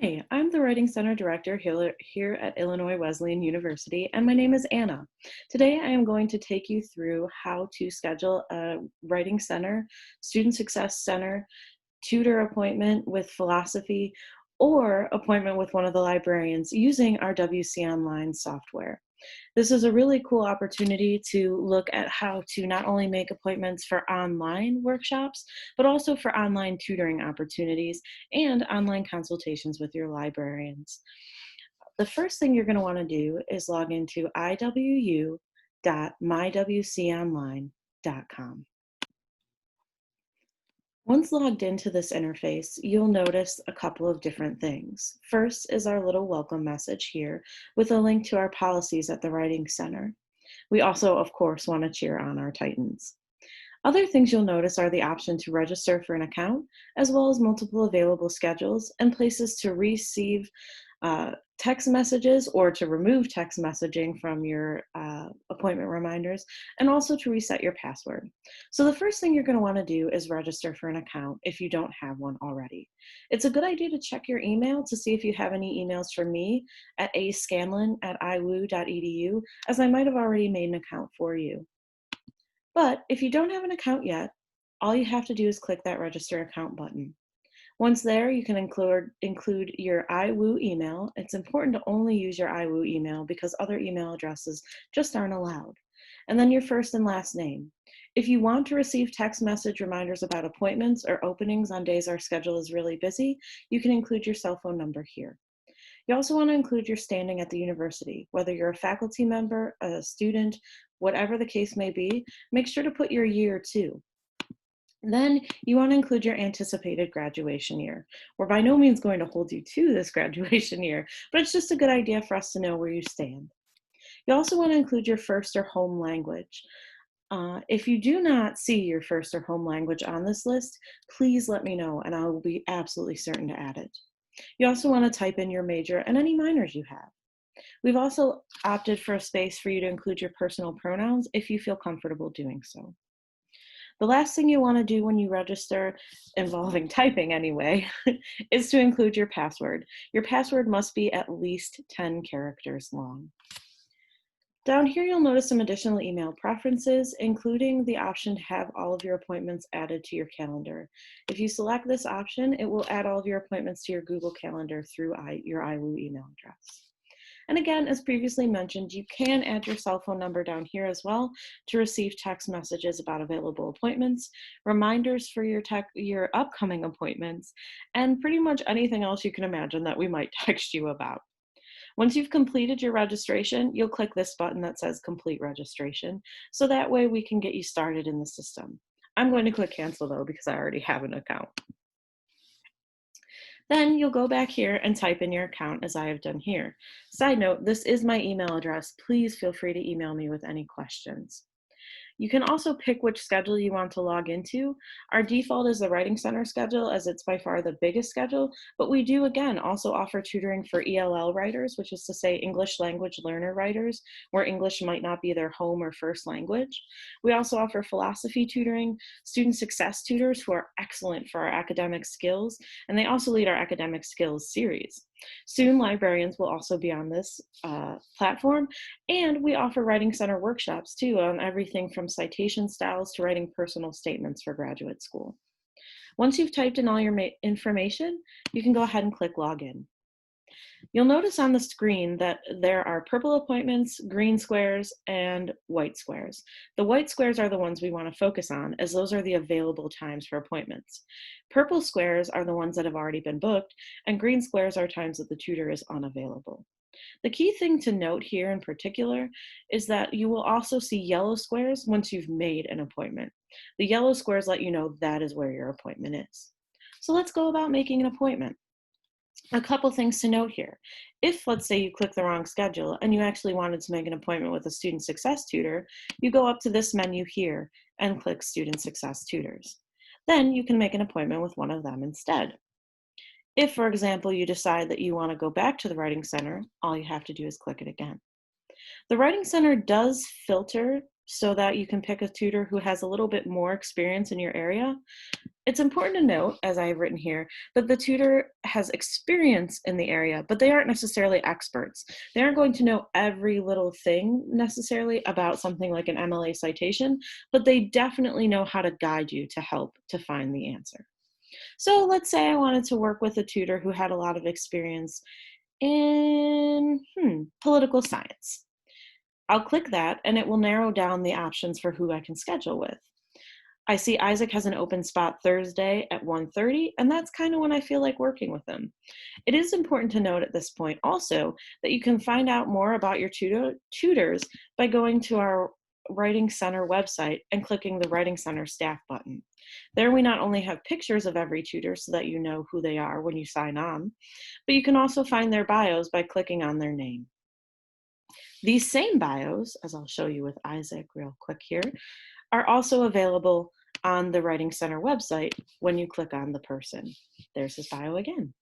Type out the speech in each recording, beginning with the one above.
Hi, I'm the Writing Center Director here at Illinois Wesleyan University, and my name is Anna. Today I am going to take you through how to schedule a Writing Center, Student Success Center, tutor appointment with philosophy, or appointment with one of the librarians using our WCOnline software. This is a really cool opportunity to look at how to not only make appointments for online workshops, but also for online tutoring opportunities and online consultations with your librarians. The first thing you're going to want to do is log into iwu.mywconline.com. Once logged into this interface, you'll notice a couple of different things. First is our little welcome message here with a link to our policies at the Writing Center. We also, of course, want to cheer on our Titans. Other things you'll notice are the option to register for an account, as well as multiple available schedules and places to receive text messages or to remove text messaging from your appointment reminders, and also to reset your password. So the first thing you're going to want to do is register for an account if you don't have one already. It's a good idea to check your email to see if you have any emails from me at ascanlon@iwu.edu, as I might have already made an account for you. But if you don't have an account yet, all you have to do is click that register account button. Once there, you can include your iWoo email. It's important to only use your iWoo email because other email addresses just aren't allowed. And then your first and last name. If you want to receive text message reminders about appointments or openings on days our schedule is really busy, you can include your cell phone number here. You also want to include your standing at the university. Whether you're a faculty member, a student, whatever the case may be, make sure to put your year too. Then you want to include your anticipated graduation year. We're by no means going to hold you to this graduation year, but it's just a good idea for us to know where you stand. You also want to include your first or home language. If you do not see your first or home language on this list, please let me know and I will be absolutely certain to add it. You also want to type in your major and any minors you have. We've also opted for a space for you to include your personal pronouns if you feel comfortable doing so. The last thing you want to do when you register, involving typing anyway, is to include your password. Your password must be at least 10 characters long. Down here, you'll notice some additional email preferences, including the option to have all of your appointments added to your calendar. If you select this option, it will add all of your appointments to your Google Calendar through your iWoo email address. And again, as previously mentioned, you can add your cell phone number down here as well to receive text messages about available appointments, reminders for your upcoming appointments, and pretty much anything else you can imagine that we might text you about. Once you've completed your registration, you'll click this button that says Complete Registration, so that way we can get you started in the system. I'm going to click Cancel though because I already have an account. Then you'll go back here and type in your account as I have done here. Side note, this is my email address. Please feel free to email me with any questions. You can also pick which schedule you want to log into. Our default is the Writing Center schedule as it's by far the biggest schedule, but we do again also offer tutoring for ELL writers, which is to say English language learner writers, where English might not be their home or first language. We also offer philosophy tutoring, student success tutors who are excellent for our academic skills, and they also lead our academic skills series. Soon, librarians will also be on this platform, and we offer Writing Center workshops too on everything from citation styles to writing personal statements for graduate school. Once you've typed in all your information, you can go ahead and click Login. You'll notice on the screen that there are purple appointments, green squares, and white squares. The white squares are the ones we want to focus on, as those are the available times for appointments. Purple squares are the ones that have already been booked, and green squares are times that the tutor is unavailable. The key thing to note here in particular is that you will also see yellow squares once you've made an appointment. The yellow squares let you know that is where your appointment is. So let's go about making an appointment. A couple things to note here. If, let's say, you click the wrong schedule and you actually wanted to make an appointment with a student success tutor, you go up to this menu here and click Student Success Tutors. Then you can make an appointment with one of them instead. If, for example, you decide that you want to go back to the Writing Center, all you have to do is click it again. The Writing Center does filter so that you can pick a tutor who has a little bit more experience in your area. It's important to note, as I have written here, that the tutor has experience in the area, but they aren't necessarily experts. They aren't going to know every little thing necessarily about something like an MLA citation, but they definitely know how to guide you to help to find the answer. So let's say I wanted to work with a tutor who had a lot of experience in political science. I'll click that and it will narrow down the options for who I can schedule with. I see Isaac has an open spot Thursday at 1:30, and that's kind of when I feel like working with him. It is important to note at this point also that you can find out more about your tutors by going to our Writing Center website and clicking the Writing Center staff button. There we not only have pictures of every tutor so that you know who they are when you sign on, but you can also find their bios by clicking on their name. These same bios, as I'll show you with Isaac real quick here, are also available on the Writing Center website when you click on the person. There's his bio again.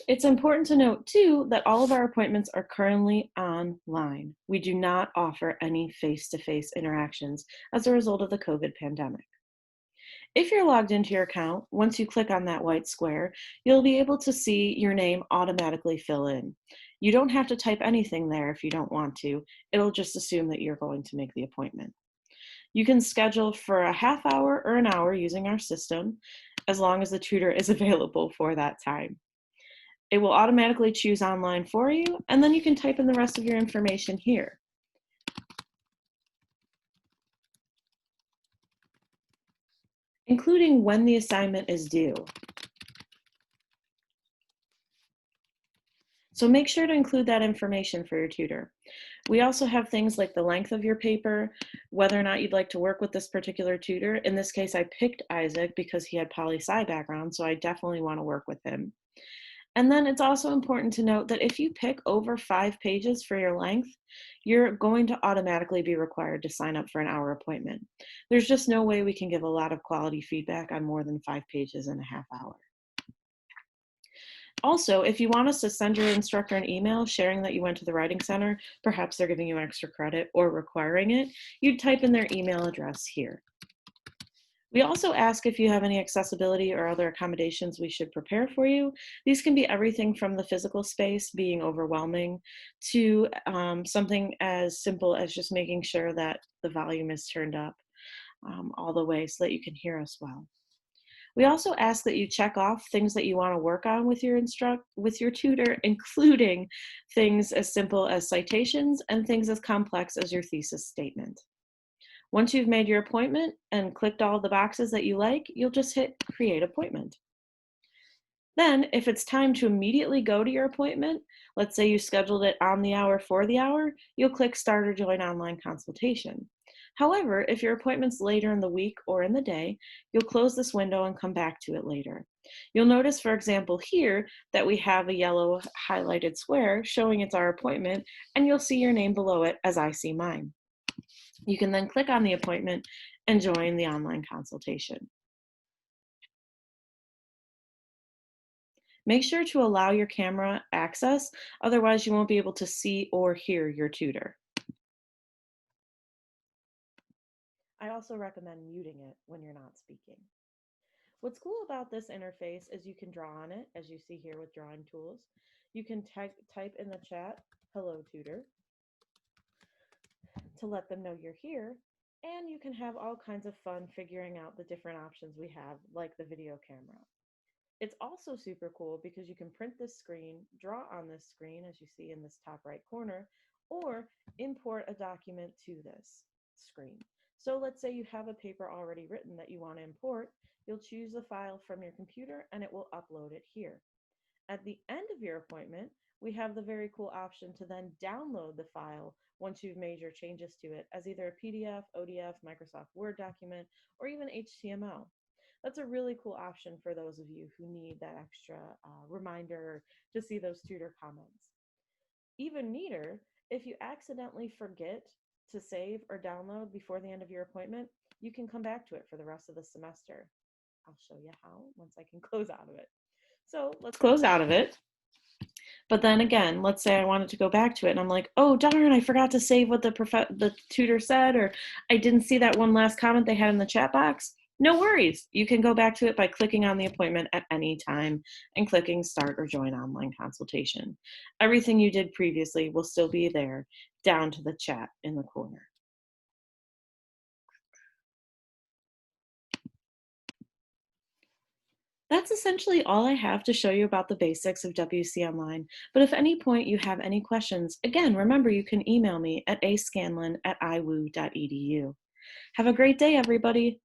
It's important to note too that all of our appointments are currently online. We do not offer any face-to-face interactions as a result of the COVID pandemic. If you're logged into your account, once you click on that white square, you'll be able to see your name automatically fill in. You don't have to type anything there if you don't want to. It'll just assume that you're going to make the appointment. You can schedule for a half hour or an hour using our system, as long as the tutor is available for that time. It will automatically choose online for you, and then you can type in the rest of your information here. Including when the assignment is due. So make sure to include that information for your tutor. We also have things like the length of your paper, whether or not you'd like to work with this particular tutor. In this case, I picked Isaac because he had poli-sci background, so I definitely want to work with him. And then it's also important to note that if you pick over 5 pages for your length, you're going to automatically be required to sign up for an hour appointment. There's just no way we can give a lot of quality feedback on more than 5 pages in a half hour. Also, if you want us to send your instructor an email sharing that you went to the Writing Center, perhaps they're giving you extra credit or requiring it, you'd type in their email address here. We also ask if you have any accessibility or other accommodations we should prepare for you. These can be everything from the physical space being overwhelming to something as simple as just making sure that the volume is turned up all the way so that you can hear us well. We also ask that you check off things that you want to work on with your tutor, including things as simple as citations and things as complex as your thesis statement. Once you've made your appointment and clicked all the boxes that you like, you'll just hit Create Appointment. Then, if it's time to immediately go to your appointment, let's say you scheduled it on the hour for the hour, you'll click Start or Join Online Consultation. However, if your appointment's later in the week or in the day, you'll close this window and come back to it later. You'll notice, for example, here that we have a yellow highlighted square showing it's our appointment, and you'll see your name below it as I see mine. You can then click on the appointment and join the online consultation. Make sure to allow your camera access, otherwise you won't be able to see or hear your tutor. I also recommend muting it when you're not speaking. What's cool about this interface is you can draw on it, as you see here with drawing tools. You can type in the chat, "Hello, tutor," to let them know you're here, and you can have all kinds of fun figuring out the different options we have, like the video camera. It's also super cool because you can print this screen, draw on this screen, as you see in this top right corner, or import a document to this screen. So let's say you have a paper already written that you want to import, you'll choose the file from your computer and it will upload it here. At the end of your appointment, we have the very cool option to then download the file once you've made your changes to it as either a PDF, ODF, Microsoft Word document, or even HTML. That's a really cool option for those of you who need that extra reminder to see those tutor comments. Even neater, if you accidentally forget to save or download before the end of your appointment, you can come back to it for the rest of the semester. I'll show you how once I can close out of it. So let's close out of it. But then again, let's say I wanted to go back to it and I'm like, oh, darn, I forgot to save what the tutor said, or I didn't see that one last comment they had in the chat box. No worries. You can go back to it by clicking on the appointment at any time and clicking start or join online consultation. Everything you did previously will still be there, down to the chat in the corner. That's essentially all I have to show you about the basics of WC Online. But if at any point you have any questions, again, remember you can email me at ascanlon@iwoo.edu. Have a great day, everybody.